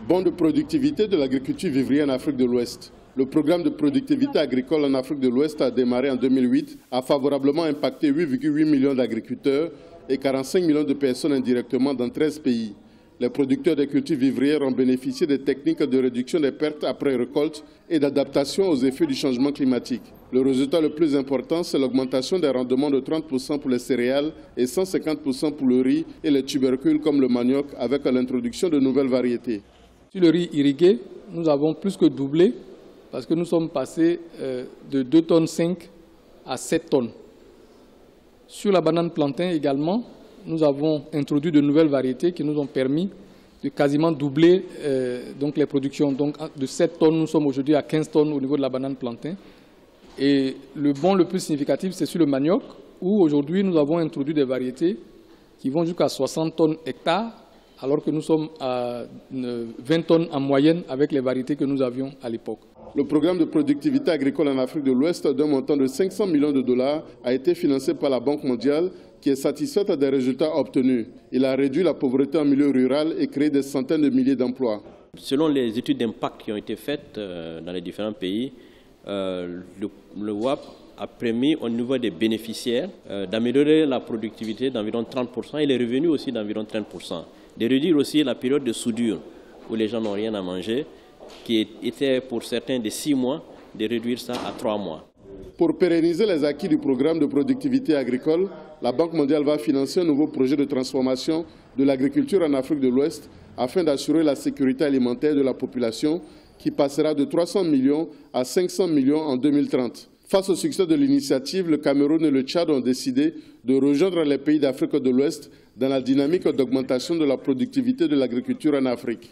Bond de productivité de l'agriculture vivrière en Afrique de l'Ouest. Le programme de productivité agricole en Afrique de l'Ouest a démarré en 2008, a favorablement impacté 8,8 millions d'agriculteurs et 45 millions de personnes indirectement dans 13 pays. Les producteurs de cultures vivrières ont bénéficié des techniques de réduction des pertes après récolte et d'adaptation aux effets du changement climatique. Le résultat le plus important, c'est l'augmentation des rendements de 30% pour les céréales et 150% pour le riz et les tubercules comme le manioc avec l'introduction de nouvelles variétés. Sur le riz irrigué, nous avons plus que doublé parce que nous sommes passés de 2,5 tonnes à 7 tonnes. Sur la banane plantain également, nous avons introduit de nouvelles variétés qui nous ont permis de quasiment doubler les productions. Donc de 7 tonnes, nous sommes aujourd'hui à 15 tonnes au niveau de la banane plantain. Et le bond le plus significatif, c'est sur le manioc, où aujourd'hui nous avons introduit des variétés qui vont jusqu'à 60 tonnes hectares, alors que nous sommes à 20 tonnes en moyenne avec les variétés que nous avions à l'époque. Le programme de productivité agricole en Afrique de l'Ouest d'un montant de 500 millions de dollars a été financé par la Banque mondiale qui est satisfaite des résultats obtenus. Il a réduit la pauvreté en milieu rural et créé des centaines de milliers d'emplois. Selon les études d'impact qui ont été faites dans les différents pays, le WAP a permis au niveau des bénéficiaires d'améliorer la productivité d'environ 30% et les revenus aussi d'environ 30%. De réduire aussi la période de soudure où les gens n'ont rien à manger, qui était pour certains de 6 mois, de réduire ça à 3 mois. Pour pérenniser les acquis du programme de productivité agricole, la Banque mondiale va financer un nouveau projet de transformation de l'agriculture en Afrique de l'Ouest afin d'assurer la sécurité alimentaire de la population qui passera de 300 millions à 500 millions en 2030. Face au succès de l'initiative, le Cameroun et le Tchad ont décidé de rejoindre les pays d'Afrique de l'Ouest dans la dynamique d'augmentation de la productivité de l'agriculture en Afrique.